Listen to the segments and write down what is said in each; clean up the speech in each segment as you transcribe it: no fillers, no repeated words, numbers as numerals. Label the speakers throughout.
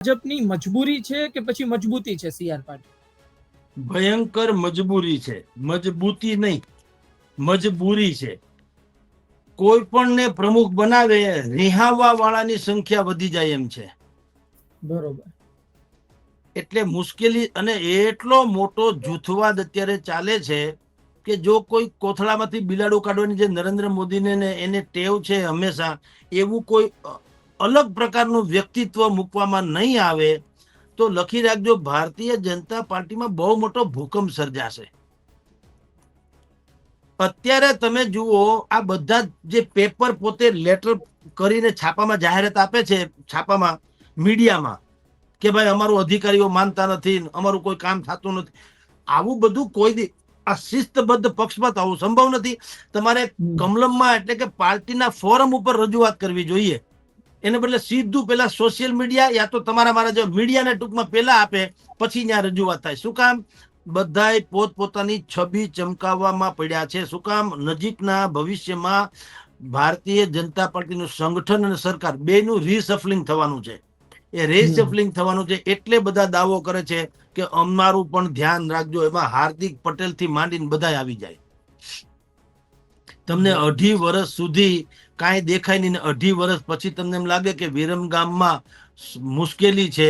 Speaker 1: ભાજપની મજબૂરી છે કે પછી મજબૂતી છે સીઆર પાટીલ?
Speaker 2: ભયંકર મજબૂરી છે, મજબૂતી નહીં, મજબૂરી છે. કોઈ પણને પ્રમુખ બનાવે રિહાવવા વાળાની સંખ્યા વધી જાય એમ છે.
Speaker 1: બરોબર.
Speaker 2: એટલે મુશ્કેલી, અને એટલો મોટો જૂથવાદ અત્યારે ચાલે છે કે જો કોઈ કોથળામાંથી બિલાડું કાઢવાની જે નરેન્દ્ર મોદીને એને ટેવ છે હંમેશા, એવું કોઈ અલગ પ્રકારનું વ્યક્તિત્વ મૂકવામાં નહીં આવે તો લખી રાખજો, ભારતીય જનતા પાર્ટીમાં બહુ મોટો ભૂકંપ સર્જાશે. અત્યારે તમે જુઓ, આ બધા જે પેપર પોતે લેટર કરીને છાપામાં જાહેરાત આપે છે, છાપામાં, મીડિયામાં, કે ભાઈ અમારું અધિકારીઓ માનતા નથી, અમારું કોઈ કામ થતું નથી, આવું બધું કોઈ આ શિસ્તબદ્ધ પક્ષમાં તો આવું સંભવ નથી. તમારે કમલમમાં એટલે કે પાર્ટીના ફોરમ ઉપર રજૂઆત કરવી જોઈએ, એને બદલે સીધું પેલા સોશિયલ મીડિયા યા તો તમારા મારા જો મીડિયાને ટૂંકમાં પેલા આપે પછી ત્યાં રજૂઆત થાય. શું કામ? બધાય પોતપોતાની છબી ચમકાવવામાં પડ્યા છે. શું કામ? નજીકના ભવિષ્યમાં ભારતીય જનતા પાર્ટીનું સંગઠન અને સરકાર બેનું રીસફલિંગ થવાનું છે. એ રીસફલિંગ થવાનું છે એટલે બધા દાવો કરે છે કે અમારું પણ ધ્યાન રાખજો. એમાં હાર્દિક પટેલ થી માંડીને બધા આવી જાય. તમને 2.5 વર્ષ સુધી કાંઈ દેખાય નહીં, 2.5 વર્ષ પછી તમને એમ લાગે કે વિરમગામમાં મુશ્કેલી છે,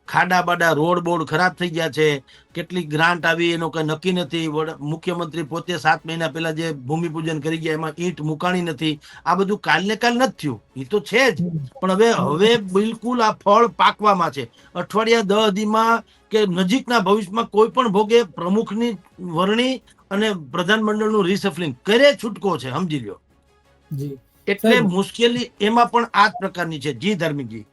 Speaker 2: ખાડા બાડા, રોડ બોર્ડ ખરાબ થઈ ગયા છે, કેટલી ગ્રાન્ટ આવી એનો કઈ નક્કી નથી, મુખ્યમંત્રી પોતે 7 મહિના પહેલા જે ભૂમિપૂજન કરી ગયા એમાં ઈંટ મુકાણી નથી. આ બધું કાલને કાલ નથી થયું, એ તો છે જ, પણ હવે બિલકુલ આ ફળ પાકવામાં છે. અઠવાડિયા 10 દીમાં કે નજીકના ભવિષ્યમાં કોઈ પણ ભોગે પ્રમુખની વરણી અને પ્રધાનમંડળનું રીસફલિંગ કરે છૂટકો છે, સમજી લ્યો. એટલે મુશ્કેલી એમાં પણ આ જ પ્રકારની છે. જી ધાર્મિકજી.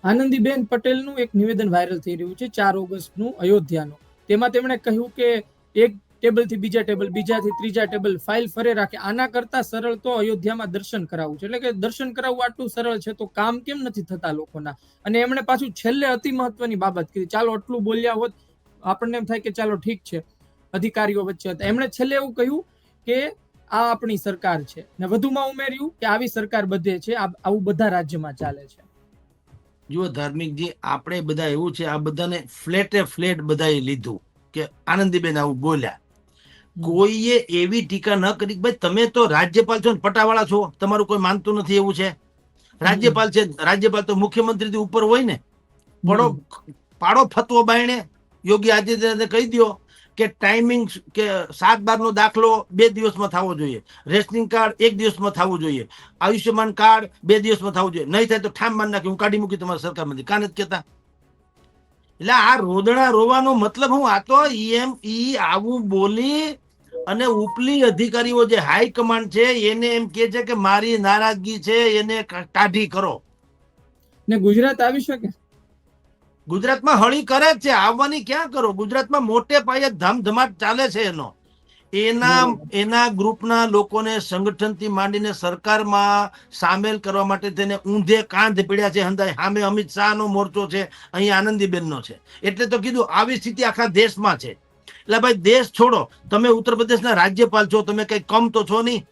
Speaker 1: આનંદીબેન પટેલનું એક નિવેદન વાયરલ થઈ રહ્યું છે 4 ઓગસ્ટનું અયોધ્યાનું. તેમાં તેમણે કહ્યું કે એક ટેબલથી બીજા ટેબલ, બીજાથી ત્રીજા ટેબલ ફાઇલ ફરે રાખે. આના કરતા સરળ તો અયોધ્યામાં દર્શન કરાવવું છે. એટલે કે દર્શન કરાવવું આટલું સરળ છે તો કામ કેમ નથી થતા લોકોના? અને એમણે પાછું છેલ્લે અતિ મહત્વની બાબત કીધી. ચાલો આટલું બોલ્યા હોત આપણને એમ થાય કે ચાલો ઠીક છે, અધિકારીઓ વચ્ચે હતા. એમણે છેલ્લે એવું કહ્યું કે આ આપણી સરકાર છે, ને વધુમાં ઉમેર્યું કે આવી સરકાર બધે છે, આવું બધા રાજ્યમાં ચાલે છે.
Speaker 2: જુઓ ધાર્મિકજી, આપણે બધા એવું છે, આ બધાને ફ્લેટે ફ્લેટ બધાએ લીધું કે આનંદીબેન આવું બોલ્યા. કોઈએ એવી ટીકા ન કરી. ભાઈ તમે તો રાજ્યપાલ છો ને પટાવાળા છો, તમારું કોઈ માનતું નથી એવું છે? રાજ્યપાલ છે, રાજ્યપાલ તો મુખ્યમંત્રીથી ઉપર હોય ને. પાડો ફતવો બાયણે યોગી આદિત્યનાથે કહી દો કે ટાઈમિંગ કે 7/12 નો દાખલો 2 દિવસમાં થવો જોઈએ, રેશનિંગ કાર્ડ 1 દિવસમાં થવું જોઈએ, આયુષ્યમાન કાર્ડ 2 દિવસમાં થવું જોઈએ, નહીં થાય તો ઠામ માન નાખી હું કાઢી મૂકી તમારી સરકારમાંથી. કાન જ કહેતા. એટલે આ રોદણા રોવાનો મતલબ હું? આ તો આવું બોલી અને ઉપલી અધિકારીઓ જે હાઈકમાન્ડ છે એને એમ કે છે કે મારી નારાજગી છે, એને કાઢી કરો.
Speaker 1: ને ગુજરાત આવી શકે?
Speaker 2: ગુજરાતમાં હળી કરે જ છે, આવવાની ક્યાં કરો? ગુજરાતમાં મોટે પાયે ધમધમાટ ચાલે છે એનો. એના ગ્રુપના લોકોને સંગઠનથી માંડીને સરકારમાં સામેલ કરવા માટે તેને ઊંધે કાંધ પીડ્યા છે. હંધાય સામે અમિત શાહનો મોરચો છે, અહીંયા આનંદીબેનનો છે. એટલે તો કીધું આવી સ્થિતિ આખા દેશમાં છે. એટલે ભાઈ દેશ છોડો, તમે ઉત્તર પ્રદેશના રાજ્યપાલ છો, તમે કઈ કમ તો છો નહીં.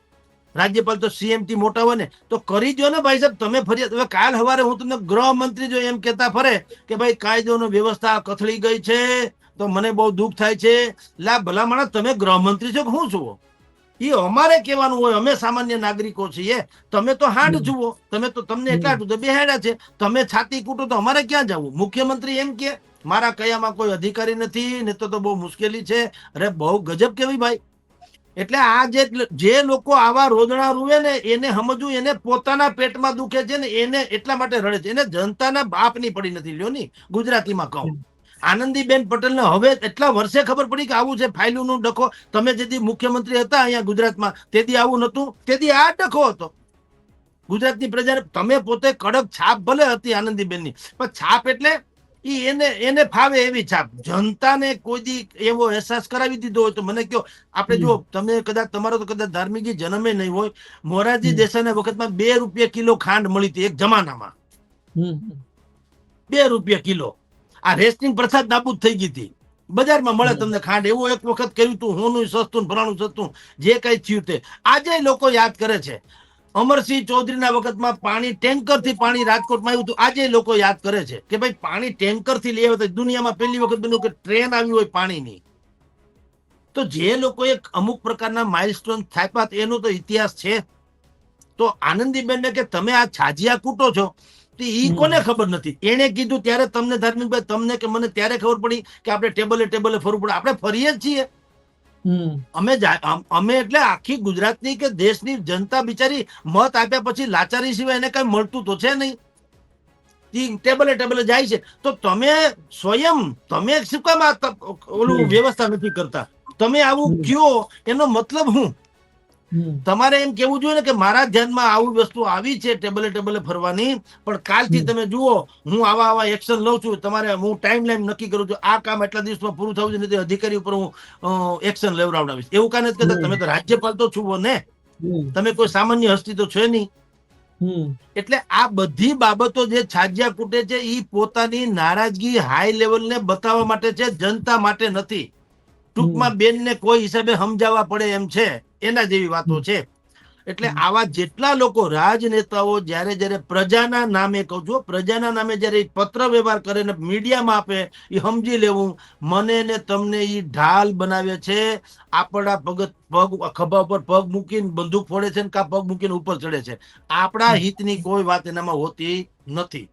Speaker 2: રાજ્યપાલ તો સીએમ થી મોટા હોય ને, તો કરી દો ને ભાઈ સાહેબ. તમે ફરિયાદ, હવે કાલ સવારે હું તમને ગૃહમંત્રી જો એમ કેતા ફરે કે ભાઈ કાયદોની વ્યવસ્થા કથળી ગઈ છે તો મને બહુ દુઃખ થાય છે. લા ભલા માણસ, તમે ગૃહમંત્રી છો કે શું છો? એ અમારે કહેવાનું હોય, અમે સામાન્ય નાગરિકો છીએ. તમે તો હાડ જુઓ, તમે તો તમને એટલા તો બેહાડ્યા છે, તમે છાતી કૂટો તો અમારે ક્યાં જવું? મુખ્યમંત્રી એમ કે મારા કયામાં કોઈ અધિકારી નથી ને તો બહુ મુશ્કેલી છે. અરે બહુ ગજબ કેવી ભાઈ. એટલે આ જે લોકો આવા રોદણા રૂવે ને એને સમજવું, એને પોતાના પેટમાં દુખે છે ને એને એટલા માટે રડે છે. એને જનતાના બાપની પડી નથી. લ્યો ની ગુજરાતીમાં કહું, આનંદીબેન પટેલને હવે એટલા વર્ષે ખબર પડી કે આવું છે ફાઇલોનું ડખો. તમે જેથી મુખ્યમંત્રી હતા અહીંયા ગુજરાતમાં તેથી આવું નતું, તેથી આ ડખો હતો ગુજરાતની પ્રજાને. તમે પોતે કડક છાપ ભલે હતી આનંદીબેનની, પણ છાપ એટલે એને ફાવે એવી છાપ. જનતાને કોઈ દી એવો અહેસાસ કરાવી દીધો હોય તો મને કહો. આપણે જો તમે કદાચ તમારો તો કદાચ ધાર્મિકજી જન્મે નહીં હોય, મોરારજી દેસાઈના વખતમાં 2 રૂપિયા કિલો ખાંડ મળી હતી એક જમાનામાં. 2 રૂપિયા કિલો. આ રેશનિંગ પ્રથા નાબૂદ થઈ ગઈ હતી. બજારમાં મળે તમને ખાંડ. એવું એક વખત કર્યું હતું, હોનું સસ્તું, ફલાણું સસ્તું, જે કઈ થયું તે આજે લોકો યાદ કરે છે. અમરસિંહ ચૌધરીના વખતમાં પાણી ટેન્કરથી પાણી રાજકોટમાં આવ્યું હતું. આજે લોકો યાદ કરે છે કે ભાઈ પાણી ટેન્કરથી લઈ આવ્યા. દુનિયામાં પહેલી વખત બન્યું કે ટ્રેન આવી હોય પાણીની. તો જે લોકોએ અમુક પ્રકારના માઇલસ્ટોન થાપ્યા એનો તો ઇતિહાસ છે. તો આનંદીબેનને કે તમે આ છાજિયા કૂટો છો તો ઈ કોને ખબર નથી. એને કીધું ત્યારે તમને ધાર્મિકભાઈ, તમને કે મને ત્યારે ખબર પડી કે આપણે ટેબલે ફરવું પડે. આપણે ફરીએ જ છીએ. અમે એટલે આખી ગુજરાતની કે દેશની જનતા બિચારી મત આપ્યા પછી લાચારી સિવાય એને કઈ મળતું તો છે નહીં. ટેબલે જાય છે. તો તમે સ્વયં તમે શું કામ ઓલું વ્યવસ્થા નથી કરતા? તમે આવું કયો એનો મતલબ હું? તમારે એમ કેવું જોઈએ ને કે મારા ધ્યાનમાં આવી વસ્તુ આવી છે ટેબલે ફરવાની, પણ કાલથી તમે જુઓ હું આવા એક્શન લઉં છું. તમારે હું ટાઈમ લાઈન નક્કી કરું છું, આ કામ એટલા દિવસમાં પૂરું થવું જોઈએ, અધિકારી ઉપર હું એક્શન લેવડાવીશ. એવું કાંઈ નથી કહેતા. તમે તો રાજ્યપાલ તો છો ને, તમે કોઈ સામાન્ય હસ્તી તો છે નહીં. એટલે આ બધી બાબતો જે છાજ્યા કૂટે છે એ પોતાની નારાજગી હાઈ લેવલને બતાવવા માટે છે, જનતા માટે નથી. ટૂંકમાં બેનને કોઈ હિસાબે સમજાવવા પડે એમ છે, એના જેવી વાતો છે. એટલે આવા જેટલા લોકો રાજનેતાઓ જ્યારે પ્રજાના નામે, કહું છું પ્રજાના નામે જયારે પત્ર વ્યવહાર કરે ને મીડિયામાં આપે, એ સમજી લેવું મને ને તમને એ ઢાલ બનાવે છે. આપણા પગ ખભા ઉપર પગ મૂકીને બંદૂક ફોડે છે, કા પગ મૂકીને ઉપર ચડે છે. આપણા હિતની કોઈ વાત એનામાં હોતી નથી.